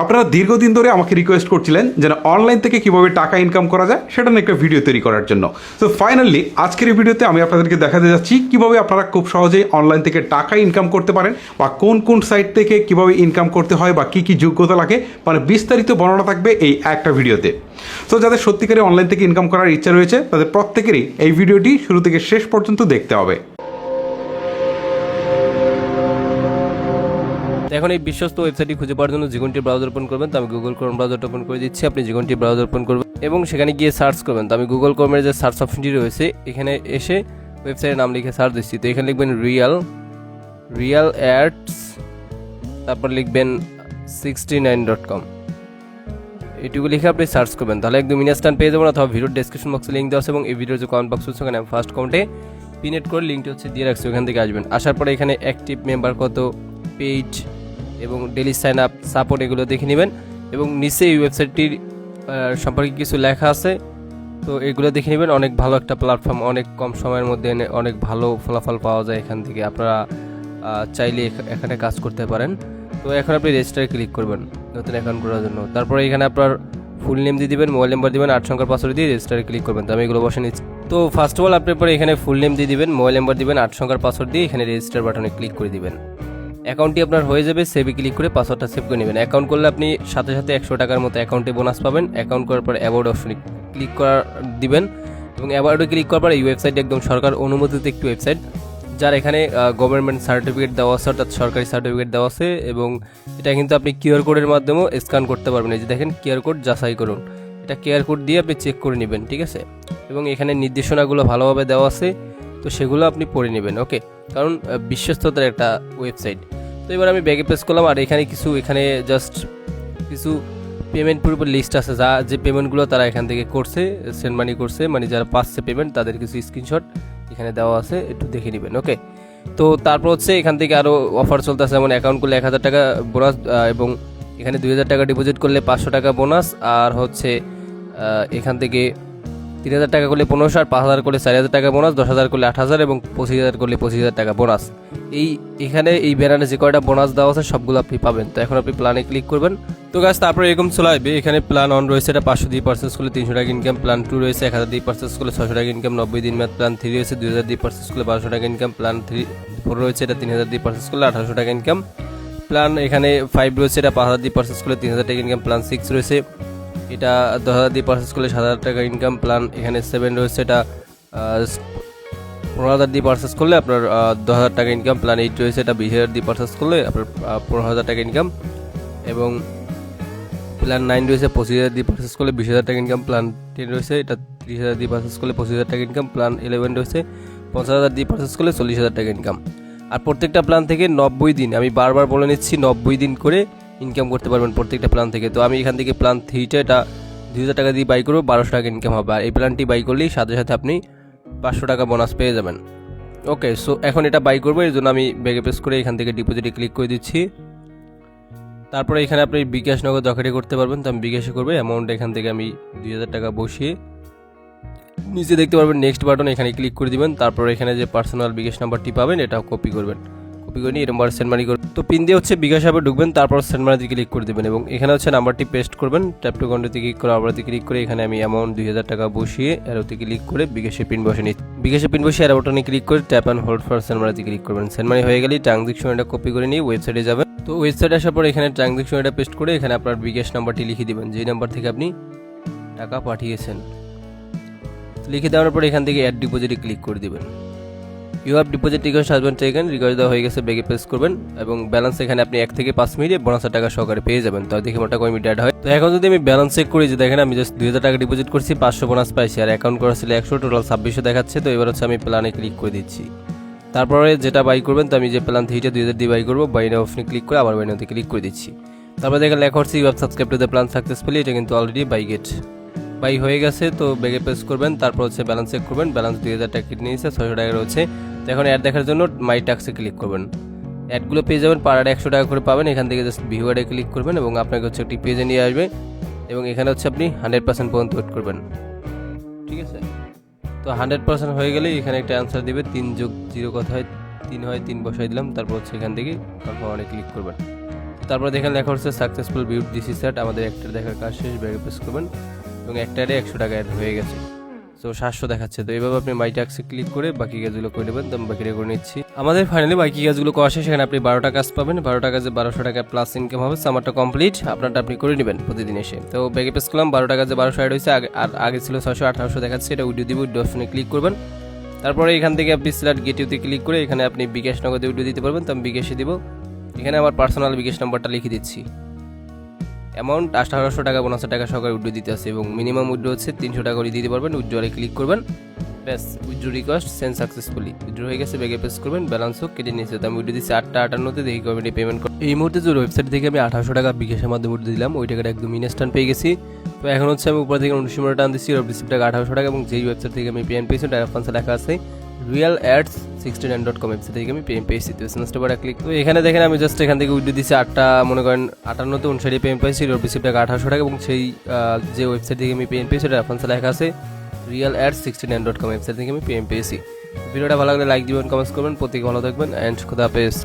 আপনারা দীর্ঘদিন ধরে আমাকে রিকোয়েস্ট করছিলেন যেন অনলাইন থেকে কিভাবে টাকা ইনকাম করা যায় সেটা নিয়ে একটা ভিডিও তৈরি করার জন্য। তো ফাইনালি আজকের এই ভিডিওতে আমি আপনাদেরকে দেখাতে যাচ্ছি কিভাবে আপনারা খুব সহজেই অনলাইন থেকে টাকা ইনকাম করতে পারেন, বা কোন কোন সাইট থেকে কিভাবে ইনকাম করতে হয়, বা কী কী যোগ্যতা লাগে, মানে বিস্তারিত বর্ণনা থাকবে এই একটা ভিডিওতে। তো যাদের সত্যিকারে অনলাইন থেকে ইনকাম করার ইচ্ছা রয়েছে তাদের প্রত্যেকেরই এই ভিডিওটি শুরু থেকে শেষ পর্যন্ত দেখতে হবে। এখন এই বিশ্বস্ত ওয়েবসাইটটি খুঁজে পাওয়ার জন্য যেকোনটি ব্রাউজার ওপেন করবেন। তো আমি গুগল ক্রোম ব্রাউজারটা ওপেন করে দিচ্ছি, আপনি যেকোনটি ব্রাউজার ওপেন করবেন এবং সেখানে গিয়ে সার্চ করবেন। তো আমি গুগল ক্রোমের যে সার্চ অপশনটি রয়েছে এখানে এসে ওয়েবসাইটের নাম লিখে সার্চ দিচ্ছি। তো এখানে লিখবেন রিয়াল অ্যাডস, তারপর লিখবেন 69.com, এটুকু লিখে আপনি সার্চ করবেন, তাহলে একদম ইনস্ট্যান্ট পেয়ে যাবেন। অথবা ভিডিওর ডেসক্রিপশন বক্সে লিঙ্ক দেওয়া আছে এবং এই ভিডিওর যে কমেন্ট বক্স হচ্ছে ওখানে আমি ফার্স্ট কমেন্টে পিনেট করে লিঙ্কটি হচ্ছে দিয়ে রাখছি, ওখান থেকে আসবেন। আসার পরে এখানে অ্যাক্টিভ মেম্বার কত, পেজ এবং ডেলি সাইন আপ, সাপোর্ট, এগুলো দেখে নেবেন এবং নিচে এই ওয়েবসাইটটির সম্পর্কে কিছু লেখা আছে, তো এগুলো দেখে নেবেন। অনেক ভালো একটা প্ল্যাটফর্ম, অনেক কম সময়ের মধ্যে অনেক ভালো ফলাফল পাওয়া যায় এখান থেকে, আপনারা চাইলে এখানে কাজ করতে পারেন। তো এখন আপনি রেজিস্টারে ক্লিক করবেন নতুন অ্যাকাউন্ট করার জন্য। তারপরে এখানে আপনার ফুল নেম দিয়ে দিবেন, মোবাইল নাম্বার দিবেন, 8 সংখ্যার পাসওয়ার্ড দিয়ে রেজিস্টারে ক্লিক করবেন। তো আমি এগুলো বসে নিচ্ছি। তো ফার্স্ট অফ অল আপনি পরে এখানে ফুল নেম দিয়ে দিবেন, মোবাইল নাম্বার দিবেন, 8 সংখ্যার পাসওয়ার্ড দিয়ে এখানে রেজিস্টার বাটনে ক্লিক করে দিবেন। অ্যাকাউন্টটি আপনার হয়ে যাবে, সেভে ক্লিক করে পাসওয়ার্ডটা সেভ করে নেবেন। অ্যাকাউন্ট করলে আপনি সাথে সাথে 100 টাকার মতো অ্যাকাউন্টে বোনাস পাবেন। অ্যাকাউন্ট করার পর অ্যাবাউট অপশনে ক্লিক করার দিবেন এবং অ্যাবাউটে ক্লিক করার পর এই ওয়েবসাইটটি একদম সরকার অনুমোদিত একটি ওয়েবসাইট, যার এখানে গভর্নমেন্ট সার্টিফিকেট দেওয়া আছে, অর্থাৎ সরকারি সার্টিফিকেট দেওয়া আছে এবং এটা কিন্তু আপনি কিউআর কোডের মাধ্যমেও স্ক্যান করতে পারবেন। এই যে দেখেন কিউআর কোড যাচাই করুন, এটা কিউআর কোড দিয়ে আপনি চেক করে নেবেন, ঠিক আছে। এবং এখানে নির্দেশনাগুলো ভালোভাবে দেওয়া আছে, তো সেগুলো আপনি পড়ে নেবেন, ওকে, কারণ বিশ্বস্ততার একটা ওয়েবসাইট। তো এবার আমি ব্যাগে প্রেস করলাম, আর এখানে জাস্ট কিছু পেমেন্ট পুরো লিস্ট আছে, যে পেমেন্টগুলো তারা এখান থেকে করছে, সেন্ড মানি করছে, মানে যারা পাচ্ছে পেমেন্ট তাদের কিছু স্ক্রিনশট এখানে দেওয়া আছে, একটু দেখে নেবেন, ওকে। তো তারপর হচ্ছে এখান থেকে আরও অফার চলতেছে, যেমন অ্যাকাউন্ট করলে 1000 টাকা বোনাস এবং এখানে 2000 টাকা ডিপোজিট করলে 500 টাকা বোনাস, আর হচ্ছে এখান থেকে 3000 টাকা করলে 1500, আর 5000 করলে 4000 টাকা বোনাস, 10,000 করলে 8000 এবং 25,000 করলে 25,000 টাকা বোনাস। এখানে এই ব্যানারে যে কয়টা বোনাস দেওয়া আছে সবগুলো আপনি পাবেন। তো এখন আপনি প্ল্যানে ক্লিক করবেন। তো গাছ তারপরে এরকম চলে আসবে, এখানে প্ল্যান 1 রয়েছে, এটা 500 দিয়ে পারচেস করলে 300 টাকা ইনকাম, প্ল্যান 2 রয়েছে 1000 দিয়ে পারচেস করলে 600 টাকা ইনকাম, 90 দিন মেয়াদ, প্ল্যান 3 রয়েছে 2000 দিয়ে পারচেস করলে 1200 টাকা ইনকাম, প্ল্যান 4 রয়েছে, এটা 3000 দিয়ে পারচেস করলে 1800 টাকা ইনকাম, প্ল্যান এখানে 5 রয়েছে, এটা 5000 দিয়ে পারচেস করলে 3000 টাকা ইনকাম, প্ল্যান 6 রয়েছে, এটা 10,000 দিয়ে পারচেস করলে 7,000 টাকা ইনকাম, প্ল্যান এখানে 7 রয়েছে, এটা 15,000 দিয়ে পারচেস করলে আপনার 10,000 টাকা ইনকাম, প্ল্যান 8 রয়েছে, এটা 20,000 দিয়ে পারচেস করলে আপনার 15,000 টাকা ইনকাম, এবং প্ল্যান 9 রয়েছে 25,000 দিয়ে পারচেস করলে 20,000 টাকা ইনকাম, প্ল্যান 10 রয়েছে, এটা 30,000 দিয়ে পারচেস করলে 25,000 টাকা ইনকাম, প্ল্যান 11 রয়েছে 50,000 দিয়ে পারচেস করলে 40,000 টাকা ইনকাম। আর প্রত্যেকটা প্ল্যান থেকে 90 দিন, আমি বারবার বলে নিচ্ছি, 90 দিন করে ইনকাম করতে পারবেন প্রত্যেকটা প্ল্যান থেকে। তো আমি এখান থেকে প্ল্যান 3টা, এটা 2000 টাকা দিয়ে বাই করবো, 1200 টাকা ইনকাম হবে, আর এই প্ল্যানটি বাই করলেই সাথে সাথে আপনি 500 টাকা বোনাস পেয়ে যাবেন, ওকে। সো এখন এটা বাই করবো, এর জন্য আমি ব্যাগে প্রেস করে এখান থেকে ডিপোজিটে ক্লিক করে দিচ্ছি। তারপরে এখানে আপনি বিকাশ নগদ যখনই করতে পারবেন, তো আমি বিকাশে করবো। অ্যামাউন্ট এখান থেকে আমি 2000 টাকা বসিয়ে নিচে দেখতে পারবেন নেক্সট বাটন, এখানে ক্লিক করে দিবেন। তারপর এখানে যে পার্সোনাল বিকাশ নাম্বারটি পাবেন এটা কপি করবেন, কপি করে নিয়ে এরকম সেন্ড মানি করবেন। তো পিন দিয়ে হচ্ছে বিকাশ অ্যাপে ঢুকবেন, তারপর সেন্ড মানিতে ক্লিক করে দেবেন এবং এখানে হচ্ছে নাম্বারটি পেস্ট করবেন। ট্যাপ টু কন্টিনিউতে ক্লিক করে আবারতে ক্লিক করে এখানে আমি অ্যামাউন্ট 2000 টাকা বসিয়ে অ্যারোতে ক্লিক করে বিকাশে পিন বসে নিচ্ছি। বিকাশে পিন বসিয়ে অ্যারো বাটনে ক্লিক করে tap and hold for send মানিতে ক্লিক করবেন। সেন্ড মানি হয়ে গেলেই ট্রানজ্যাকশন এটা কপি করে নিয়ে ওয়েবসাইটে যাবেন। তো ওয়েবসাইটে আসার পর এখানে ট্রানজ্যাকশন এটা পেস্ট করে এখানে আপনার বিকাশ নাম্বারটি লিখে দিবেন, যেই নাম্বার থেকে আপনি টাকা পাঠিয়েছেন। লিখে দেওয়ার পর এখান থেকে অ্যাড ডিপোজিটে ক্লিক করে দিবেন। You have deposit request has been taken, request দেওয়া হয়ে গেছে, ব্যাগে প্রেস করবেন এবং ব্যালেন্স এখানে আপনি 1 থেকে 5 মিনিটে বোনাসের টাকা সহকারে পেয়ে যাবেন। তো দেখে মোটা কমিটি অ্যাড হয়। তো এখন যদি আমি ব্যালেন্স চেক করি, যে দেখেন আমি জাস্ট 2000 টাকা ডিপোজিট করছি, 500 বোনাস পাইছি, আর অ্যাকাউন্ট করা ছিল 100, টোটাল 2600 দেখাচ্ছে। তো এবার হচ্ছে আমি প্ল্যানে ক্লিক করে দিচ্ছি। তারপরে যেটা বাই করবেন, তো আমি যে প্ল্যান 3টা 2000 দিয়ে বাই করবো, বাই নাও অপশনে ক্লিক করে আবার বাই নাওতে ক্লিক করে দিচ্ছি। তারপরে দেখেন লেখা হচ্ছে you have subscribe to the plan successfully, এটা কিন্তু অলরেডি বাই হয়ে গেছে। তো ব্যাগে প্রেস করবেন, তারপর হচ্ছে ব্যালেন্স চেক করবেন, ব্যালেন্স 2000 টাকা কেটে নিয়েছে, 600 টাকা রয়েছে। তো এখন অ্যাড দেখার জন্য মাই টাস্কে ক্লিক করবেন, অ্যাডগুলো পেয়ে যাবেন, পার অ্যাড 100 টাকা করে পাবেন। এখান থেকে জাস্ট ভিউ অ্যাডে ক্লিক করবেন এবং আপনাকে হচ্ছে একটি পেজে নিয়ে আসবে এবং এখানে হচ্ছে আপনি 100% পর্যন্ত ওয়েট করবেন, ঠিক আছে। তো 100% হয়ে গেলে এখানে একটা অ্যান্সার দিবে, 3 যোগ 0 কথা হয় 3 হয়, 3 বসাই দিলাম। তারপর হচ্ছে এখান থেকে কনফার্ম ক্লিক করবেন। তারপরে দেখেন লেখা হচ্ছে সাকসেসফুল বিউট দিস সেট, আমাদের একটা দেখার কাজ শেষ, ব্যাগে প্রেস করবেন এবং একটা অ্যাডে 100 টাকা অ্যাড হয়ে গেছে। সো 700 দেখাচ্ছে। তো এইভাবে আপনি মাই টাস্কে ক্লিক করে বাকি কাজগুলো করে নেবেন। তো আমি বাকিটা করে নিচ্ছি। আমাদের ফাইনালি বাকি কাজগুলো করা শেষ। সেখানে আপনি 12টা কাজ পাবেন, 12টা কাজে 1200 টাকা প্লাস ইনকাম হবে। আমারটা কমপ্লিট, আপনারটা আপনি করে নেবেন প্রতিদিন এসে। তো ব্যাগে প্রেস করলাম, 12টা কাজে 1200 অ্যাড হয়েছে, আগে ছিল 600, 1800 দেখাচ্ছে। এটা উইডিও দিব, উইডিও অপশনে ক্লিক করবেন। তারপরে এখান থেকে আপনি সিলেক্ট গেটওয়েতে ক্লিক করে এখানে আপনি বিকাশ নগদে উইডিও দিতে পারবেন। তো আমি বিকাশে দিব। এখানে আমার পার্সোনাল বিকাশ নাম্বারটা লিখে দিচ্ছি। অ্যামাউন্ট 1800 টাকা 50 টাকা সহকারে উইড্রো দিতে আছে এবং মিনিমাম উইড্রো হচ্ছে 300 টাকা করে দিতে পারবেন। উইড্রোলে ক্লিক করবেন, ব্যাস withdraw request send successfully, withdraw হয়ে গেছে। ব্যাগে প্রেস করবেন, ব্যালেন্সও কেটে নিয়েছে। তো আমি উইড্রো দিচ্ছি 8:58 দেখি কমিটি পেমেন্ট করে। এই মুহূর্তে যে ওয়েবসাইট থেকে আমি 1800 টাকা বিকাশের মাধ্যমে উইড্রো দিলাম, ওই টাকাটা একদম ইনস্ট্যান্ট পেয়ে গেছি। তো এখন হচ্ছে আমি উপর থেকে 19 টাকা দিচ্ছি, রিসিভ টাকা 1800 টাকা এবং যেই ওয়েবসাইট থেকে আমি পেমেন্ট পেয়েছি টাকা ফান্সে লেখা আছে realads69.com ওয়েবসাইট থেকে আমি পেমেন্ট পেয়েছি। তো এসএমএস বারে ক্লিক, তো এখানে দেখেন আমি জাস্ট এখান থেকে উইড্রো দিচ্ছি 8:58 অনুসারে পেমেন্ট পেয়েছি, রিসিভ টাকা 1800 টাকা এবং সেই যে ওয়েবসাইট থেকে আমি পেমেন্ট পেয়েছি টাকা ফান্সে লেখা আছে realads69.com ওয়েবসাইট থেকে আমি পেমেন্ট পেয়েছি। ভিডিওটা ভালো লাগলে লাইক দিবেন, কমেন্টস করবেন, প্রত্যেকে ভালো থাকবেন এন্ড খুদা হাফেজ।